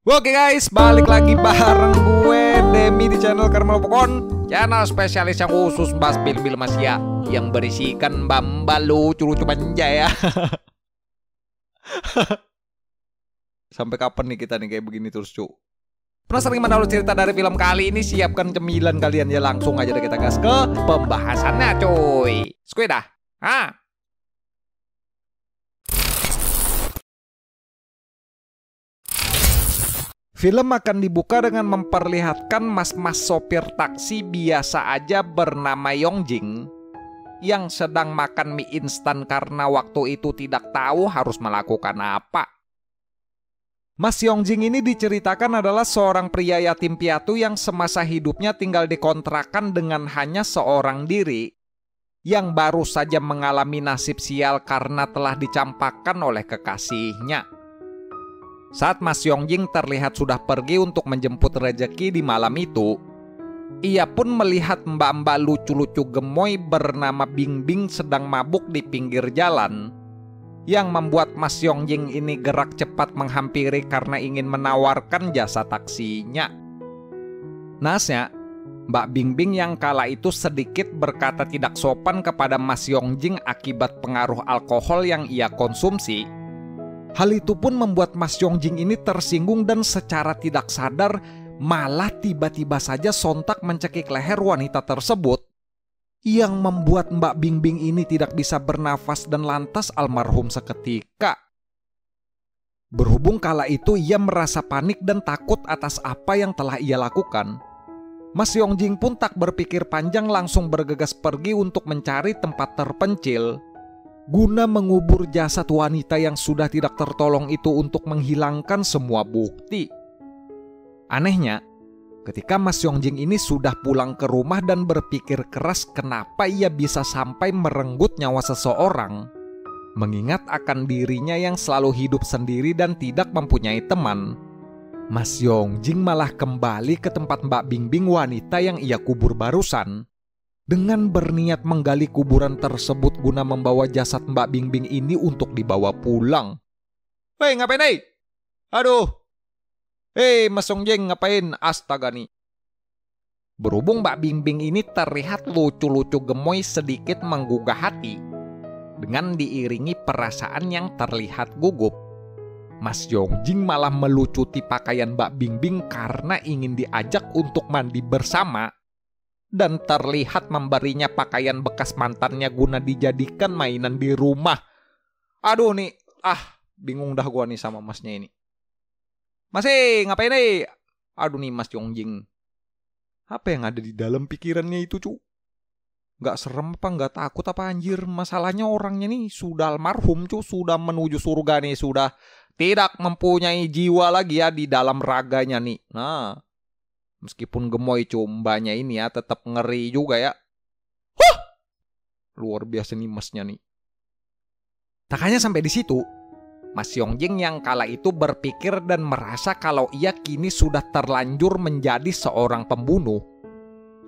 Oke guys, balik lagi bareng gue Demi di channel Karmel Pokon, channel spesialis yang khusus bahas film-film Asia yang berisikan bamba lucu-lucu manja ya. Sampai kapan nih kita nih kayak begini terus cu? Penasaran gimana lu cerita dari film kali ini? Siapkan cemilan kalian ya, langsung aja deh kita gas ke pembahasannya cuy. Squid dah. Film akan dibuka dengan memperlihatkan mas-mas sopir taksi biasa aja bernama Yongjing yang sedang makan mie instan karena waktu itu tidak tahu harus melakukan apa. Mas Yongjing ini diceritakan adalah seorang pria yatim piatu yang semasa hidupnya tinggal dikontrakan dengan hanya seorang diri yang baru saja mengalami nasib sial karena telah dicampakkan oleh kekasihnya. Saat Mas Yongjing terlihat sudah pergi untuk menjemput rejeki di malam itu, ia pun melihat mbak-mbak lucu-lucu gemoy bernama Bingbing sedang mabuk di pinggir jalan, yang membuat Mas Yongjing ini gerak cepat menghampiri karena ingin menawarkan jasa taksinya. Nasnya, Mbak Bingbing yang kala itu sedikit berkata tidak sopan kepada Mas Yongjing akibat pengaruh alkohol yang ia konsumsi. Hal itu pun membuat Mas Yongjing ini tersinggung dan secara tidak sadar malah tiba-tiba saja sontak mencekik leher wanita tersebut, yang membuat Mbak Bingbing ini tidak bisa bernafas dan lantas almarhum seketika. Berhubung kala itu ia merasa panik dan takut atas apa yang telah ia lakukan, Mas Yongjing pun tak berpikir panjang langsung bergegas pergi untuk mencari tempat terpencil guna mengubur jasad wanita yang sudah tidak tertolong itu untuk menghilangkan semua bukti. Anehnya, ketika Mas Yongjing ini sudah pulang ke rumah dan berpikir keras kenapa ia bisa sampai merenggut nyawa seseorang, mengingat akan dirinya yang selalu hidup sendiri dan tidak mempunyai teman, Mas Yongjing malah kembali ke tempat Mbak Bingbing wanita yang ia kubur barusan, dengan berniat menggali kuburan tersebut guna membawa jasad Mbak Bingbing ini untuk dibawa pulang. Hei, ngapain hei? Aduh. Hei, Mas Yongjing ngapain? Astaga nih. Berhubung Mbak Bingbing ini terlihat lucu-lucu gemoy sedikit menggugah hati, dengan diiringi perasaan yang terlihat gugup, Mas Yongjing malah melucuti pakaian Mbak Bingbing karena ingin diajak untuk mandi bersama, dan terlihat memberinya pakaian bekas mantannya guna dijadikan mainan di rumah. Aduh nih, bingung dah gua nih sama masnya ini. Mas, ngapain nih? Aduh nih Mas Yongjing. Apa yang ada di dalam pikirannya itu cu? Gak serem apa, gak takut apa anjir? Masalahnya orangnya nih sudah almarhum cu, sudah menuju surga nih, sudah tidak mempunyai jiwa lagi ya di dalam raganya nih. Nah, meskipun gemoy cumbanya ini ya tetap ngeri juga ya. Huh! Luar biasa nih masnya nih. Tak hanya sampai di situ, Mas Yongjing yang kala itu berpikir dan merasa kalau ia kini sudah terlanjur menjadi seorang pembunuh.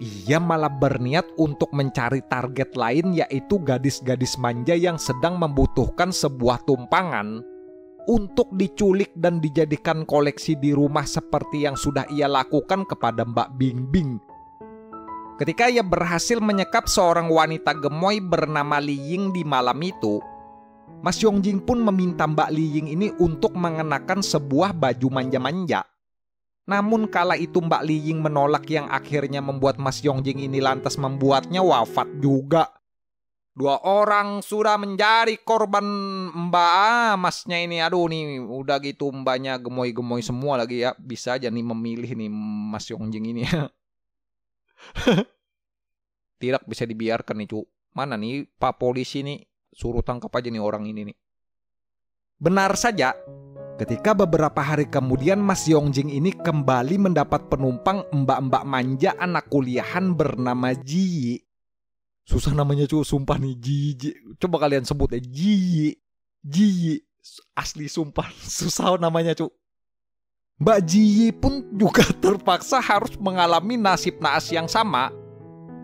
Ia malah berniat untuk mencari target lain, yaitu gadis-gadis manja yang sedang membutuhkan sebuah tumpangan untuk diculik dan dijadikan koleksi di rumah seperti yang sudah ia lakukan kepada Mbak Bingbing. Ketika ia berhasil menyekap seorang wanita gemoy bernama Li Ying di malam itu, Mas Yongjing pun meminta Mbak Li Ying ini untuk mengenakan sebuah baju manja-manja. Namun kala itu Mbak Li Ying menolak, yang akhirnya membuat Mas Yongjing ini lantas membuatnya wafat juga. 2 orang sudah menjadi korban mbak masnya ini. Aduh nih, udah gitu mbaknya gemoy-gemoy semua lagi ya. Bisa aja nih memilih nih Mas Yongjing ini ya. Tidak bisa dibiarkan nih cu. Mana nih Pak Polisi nih, suruh tangkap aja nih orang ini nih. Benar saja, ketika beberapa hari kemudian Mas Yongjing ini kembali mendapat penumpang mbak-mbak manja anak kuliahan bernama Ji. Susah namanya cu, sumpah nih, Ji. Coba kalian sebut ya, Ji. Asli sumpah, susah namanya cu. Mbak Ji pun juga terpaksa harus mengalami nasib naas yang sama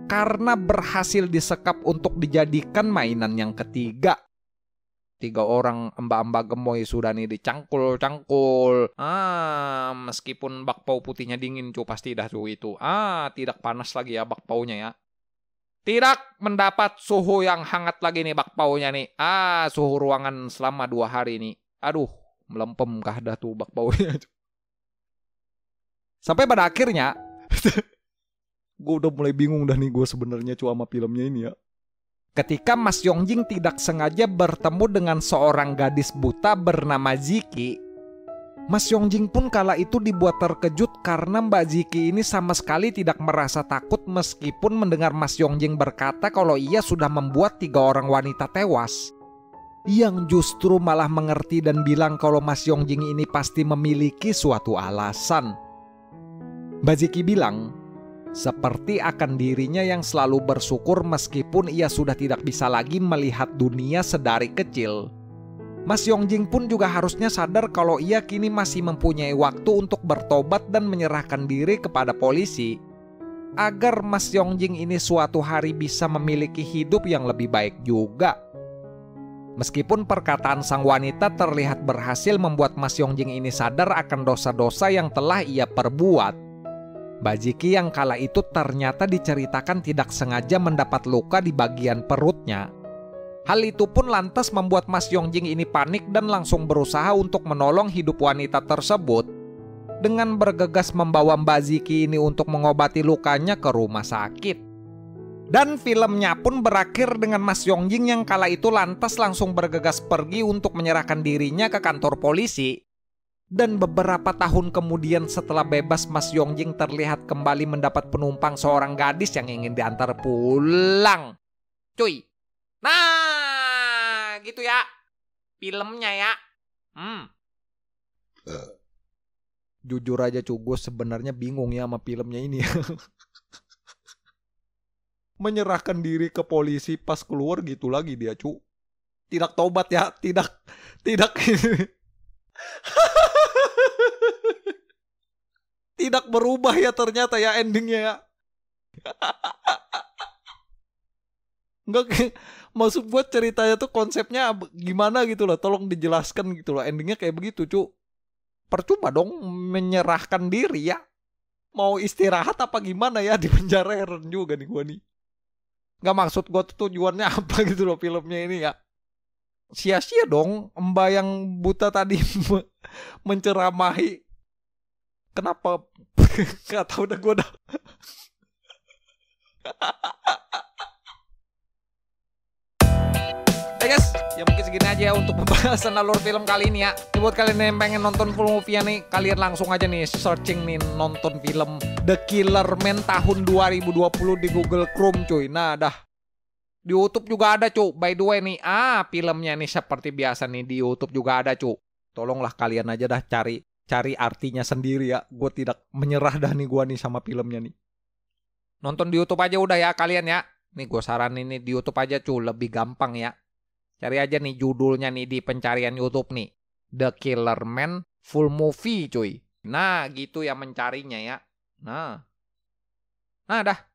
karena berhasil disekap untuk dijadikan mainan yang ketiga. 3 orang embak-embak gemoy sudah nih dicangkul-cangkul. Meskipun bakpao putihnya dingin cu, pasti dah cu itu. Tidak panas lagi ya bakpaunya ya. Tidak mendapat suhu yang hangat lagi nih bakpaunya nih. Suhu ruangan selama 2 hari nih. Aduh, melempem kah dah tuh bakpaunya. Sampai pada akhirnya, gue udah mulai bingung dah nih gue sebenarnya cu sama filmnya ini ya. Ketika Mas Yongjing tidak sengaja bertemu dengan seorang gadis buta bernama Ziki, Mas Yongjing pun kala itu dibuat terkejut karena Mbak Ziki ini sama sekali tidak merasa takut meskipun mendengar Mas Yongjing berkata kalau ia sudah membuat 3 orang wanita tewas. Yang justru malah mengerti dan bilang kalau Mas Yongjing ini pasti memiliki suatu alasan. Mbak Ziki bilang, seperti akan dirinya yang selalu bersyukur meskipun ia sudah tidak bisa lagi melihat dunia sedari kecil. Mas Yongjing pun juga harusnya sadar kalau ia kini masih mempunyai waktu untuk bertobat dan menyerahkan diri kepada polisi, agar Mas Yongjing ini suatu hari bisa memiliki hidup yang lebih baik juga. Meskipun perkataan sang wanita terlihat berhasil membuat Mas Yongjing ini sadar akan dosa-dosa yang telah ia perbuat, Mbak Ziki yang kala itu ternyata diceritakan tidak sengaja mendapat luka di bagian perutnya. Hal itu pun lantas membuat Mas Yongjing ini panik dan langsung berusaha untuk menolong hidup wanita tersebut dengan bergegas membawa Mbak Ziki ini untuk mengobati lukanya ke rumah sakit. Dan filmnya pun berakhir dengan Mas Yongjing yang kala itu lantas langsung bergegas pergi untuk menyerahkan dirinya ke kantor polisi. Dan beberapa tahun kemudian setelah bebas, Mas Yongjing terlihat kembali mendapat penumpang seorang gadis yang ingin diantar pulang. Cuy. Nah, gitu ya. Filmnya ya. Jujur aja cu, gue sebenarnya bingung ya sama filmnya ini. Menyerahkan diri ke polisi pas keluar gitu lagi dia cu. Tidak tobat ya, tidak. Tidak berubah ya ternyata ya endingnya ya. Enggak, maksud gue ceritanya tuh konsepnya gimana gitu loh. Tolong dijelaskan gitu loh. Endingnya kayak begitu cu. Percuma dong menyerahkan diri ya. Mau istirahat apa gimana ya di penjara, heran juga nih gue nih. Gak maksud gue tuh tujuannya apa gitu loh filmnya ini ya. Sia-sia dong mbak yang buta tadi menceramahi. Kenapa? Gak tau dah gue dah. Guys, ya mungkin segini aja ya untuk pembahasan alur film kali ini ya. Buat kalian yang pengen nonton full movie nih, kalian langsung aja nih searching nih nonton film The Killer Man tahun 2020 di Google Chrome cuy. Nah dah. Di YouTube juga ada cu. By the way nih, filmnya nih seperti biasa nih di YouTube juga ada cu. Tolonglah kalian aja dah cari artinya sendiri ya. Gue tidak menyerah dah nih gue nih sama filmnya nih. Nonton di YouTube aja udah ya kalian ya. Nih gue saranin nih di YouTube aja cu, lebih gampang ya. Cari aja nih judulnya nih di pencarian YouTube nih. The Killer Man Full Movie cuy. Nah gitu ya mencarinya ya. Nah dah.